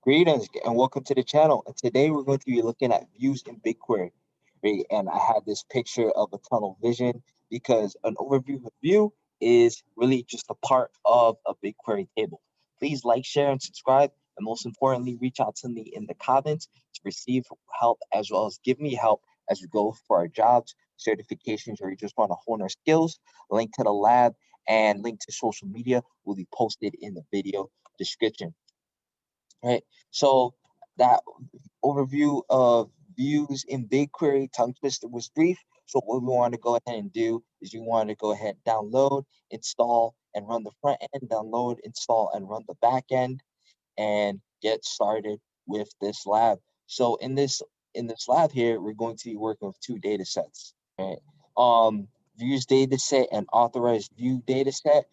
Greetings and welcome to the channel. And today we're going to be looking at views in BigQuery. Right? And I have this picture of a tunnel vision because an overview of a view is really just a part of a BigQuery table. Please like, share, and subscribe. And most importantly, reach out to me in the comments to receive help as well as give me help as we go for our jobs, certifications, or you just want to hone our skills. Link to the lab and link to social media will be posted in the video description. Right. So that overview of views in BigQuery tongue twister was brief. So what we want to go ahead and do is you want to go ahead, download, install, and run the front end, download, install, and run the back end, and get started with this lab. So in this lab here, we're going to be working with two data sets. Right. Views data set and authorized view data set.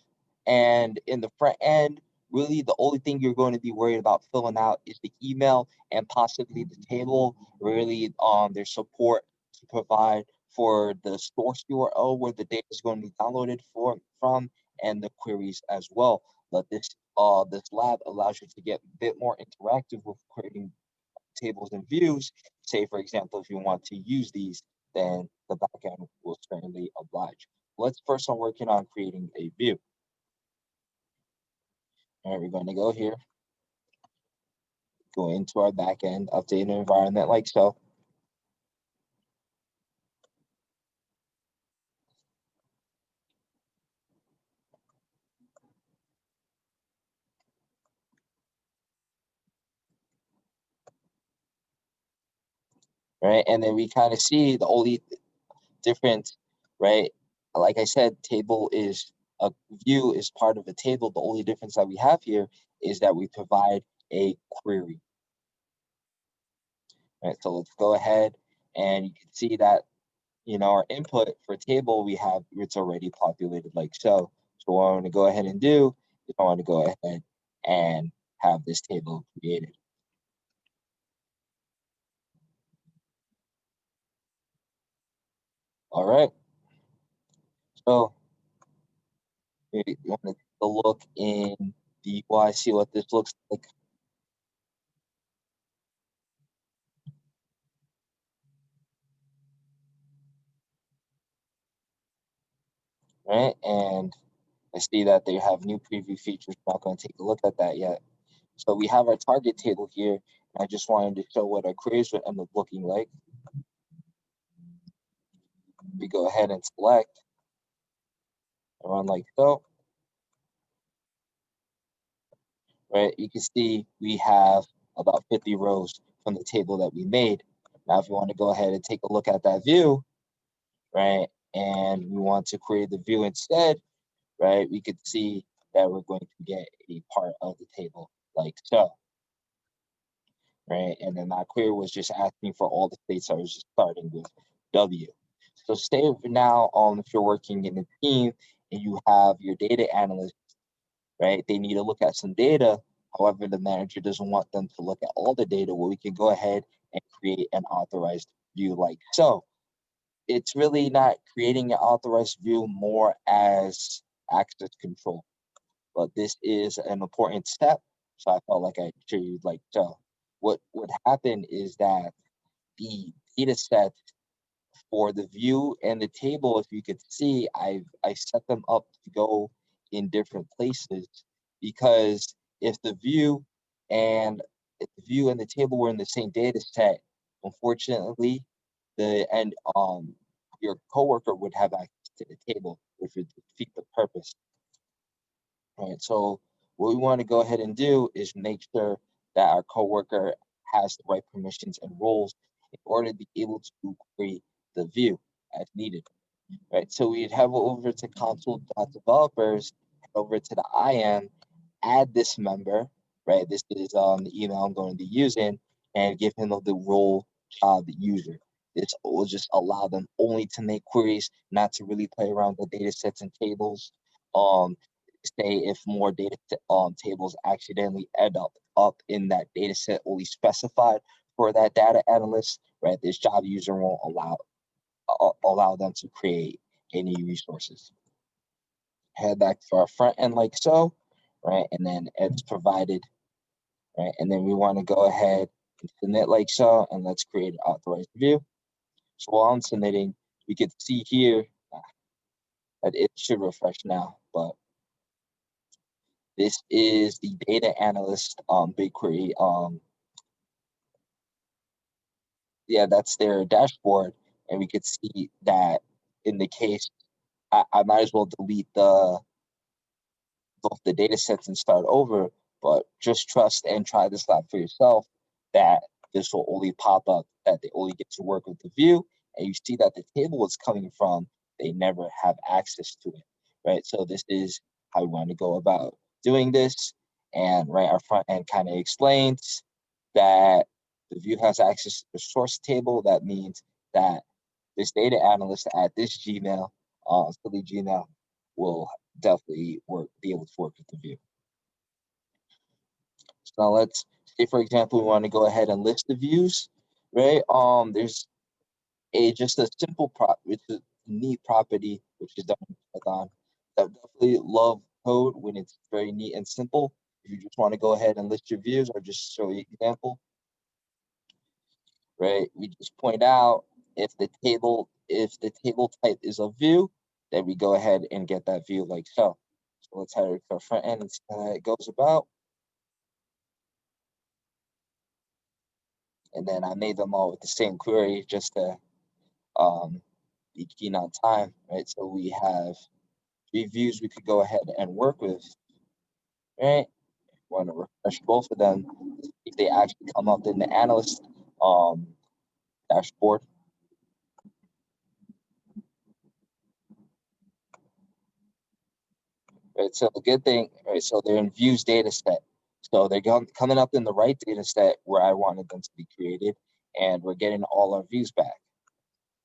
And in the front end, really the only thing you're going to be worried about filling out is the email and possibly the table. Really, there's support to provide for the source URL where the data is going to be downloaded from and the queries as well. But this lab allows you to get a bit more interactive with creating tables and views. Say, for example, if you want to use these, then the backend will certainly oblige. Let's first start working on creating a view. All right, we're going to go here, go into our backend, update an environment like so. Right, and then we kind of see the only difference, right? Like I said, table is a view is part of a table. The only difference that we have here is that we provide a query. Right, so let's go ahead and you can see that our input for table we have it's already populated like so. So what I want to go ahead and do is I want to go ahead and have this table created. All right. So you want to take a look in the UI, see what this looks like. Right, and I see that they have new preview features. I'm not going to take a look at that yet. So we have our target table here. I just wanted to show what our queries would end up looking like. We go ahead and select and run like so. Right, you can see we have about 50 rows from the table that we made. Now, if you want to go ahead and take a look at that view, right, and we want to create the view instead, right, we could see that we're going to get a part of the table like so. Right? And then that query was just asking for all the states I was just starting with W. So stay now if you're working in a team and you have your data analyst, right? They need to look at some data. However, the manager doesn't want them to look at all the data. Well, we can go ahead and create an authorized view like so. It's really not creating an authorized view more as access control, but this is an important step. So I felt like I should you like so. What would happen is that the data set for the view and the table, if you could see, I set them up to go in different places because if the view and the table were in the same data set, unfortunately, your coworker would have access to the table, which would defeat the purpose. All right, so what we want to go ahead and do is make sure that our coworker has the right permissions and roles in order to be able to create the view as needed. Right, so we'd head over to console.developers, head over to the IAM, add this member. Right, this is the email I'm going to be using, and give him the role of the user. This will just allow them only to make queries, not to really play around with data sets and tables. Um, Say if more tables accidentally end up in that data set only specified for that data analyst, right? This job user won't allow them to create any resources. Head back to our front end like so, right? And then it's provided, right? And then we want to go ahead and submit like so, and let's create an authorized view. So while I'm submitting, we can see here that it should refresh now, but this is the data analyst BigQuery. Yeah, that's their dashboard, and we could see that in the case, I might as well delete both the data sets and start over, but just trust and try this out for yourself that this will only pop up, that they only get to work with the view, and you see that the table it's coming from, they never have access to it, right? So this is how we want to go about doing this. And right, our front end kind of explains that the view has access to the source table. That means that this data analyst at this Gmail, Philly Gmail, will definitely be able to work with the view. So now let's say, for example, we want to go ahead and list the views, right? There's just a simple which is a neat property, which is done in Python. I definitely love code when it's very neat and simple. If you just want to go ahead and list your views or just show you an example, right? We just point out if the table type is a view, then we go ahead and get that view like so. So let's head to the front end and see how it goes about. And then I made them all with the same query just to be keen on time, right? So we have 3 views we could go ahead and work with, right? Want to refresh both of them if they actually come up in the analyst um, dashboard. Right, so the good thing, right? So they're in views data set. So they're coming up in the right data set where I wanted them to be created, and we're getting all our views back,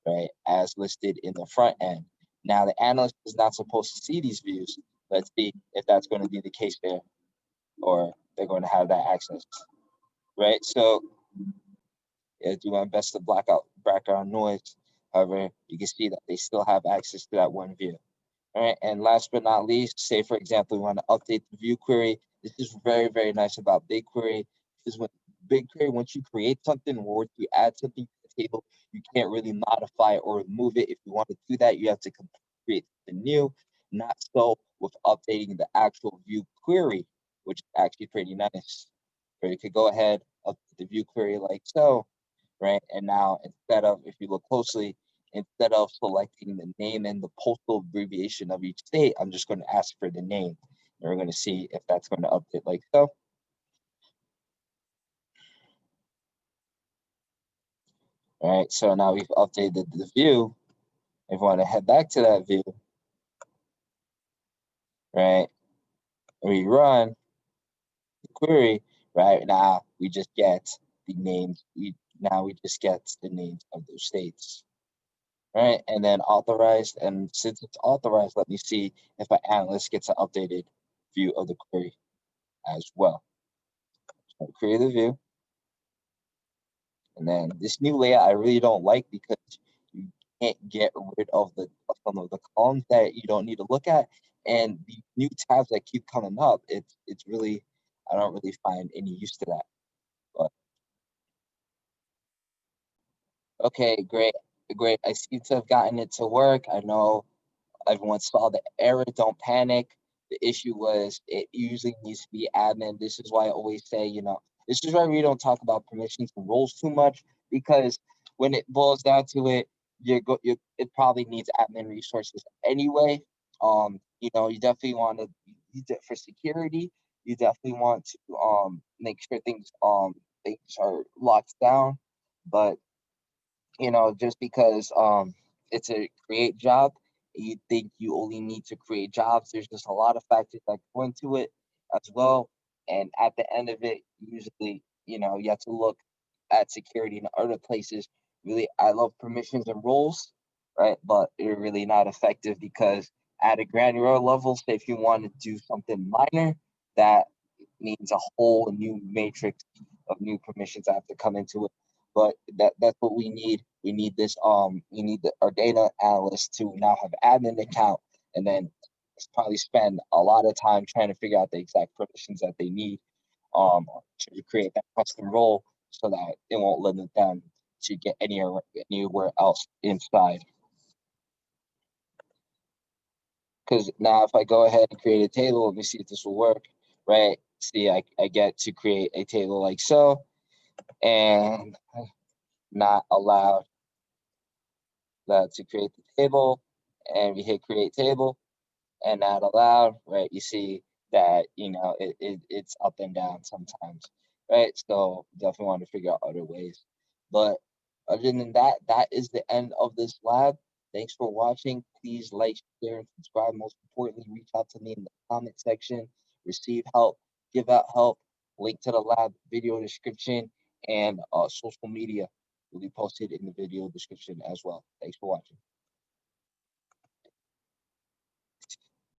right? As listed in the front end. Now the analyst is not supposed to see these views. Let's see if that's going to be the case there, or they're going to have that access, right? So yeah, do my best to block out background noise. However, you can see that they still have access to that one view. All right, and last but not least, say for example, we want to update the view query. This is very, very nice about BigQuery. Because when BigQuery, once you create something or you add something to the table, you can't really modify or remove it. If you want to do that, you have to create something new. Not so with updating the actual view query, which is actually pretty nice. Or you could go ahead, update the view query like so, right? And now instead of, if you look closely, instead of selecting the name and the postal abbreviation of each state, I'm just going to ask for the name. And we're going to see if that's going to update like so. All right, so now we've updated the view. If we want to head back to that view, right, we run the query, right, now we just get the names. We just get the names of those states. Right, and then authorized, and since it's authorized, let me see if an analyst gets an updated view of the query as well. So create a view, and then this new layout I really don't like because you can't get rid of some of the columns that you don't need to look at, and the new tabs that keep coming up. It's really, I don't really find any use to that. But okay, great. I seem to have gotten it to work. I know everyone saw the error. Don't panic. The issue was it usually needs to be admin. This is why I always say, this is why we don't talk about permissions and roles too much, because when it boils down to it, it probably needs admin resources anyway. You definitely want to for security. You definitely want to make sure things are locked down, but just because it's a create job, you think you only need to create jobs. There's just a lot of factors that go into it as well. And at the end of it, usually, you have to look at security in other places. Really, I love permissions and roles, right? But they're really not effective because at a granular level, say if you want to do something minor, that means a whole new matrix of new permissions that have to come into it. But that's what we need. We need this we need our data analyst to now have admin account, and then probably spend a lot of time trying to figure out the exact permissions that they need. to create that custom role so that it won't limit them to get anywhere else inside. Because now if I go ahead and create a table, let me see if this will work, right? See, I get to create a table like so, and not allowed that to create the table, and we hit create table, and not allowed, right? You see that, it's up and down sometimes, right? So definitely want to figure out other ways. But other than that, that is the end of this lab. Thanks for watching. Please like, share, and subscribe. Most importantly, reach out to me in the comment section. Receive help, give out help. Link to the lab video description and social media will be posted in the video description as well. Thanks for watching.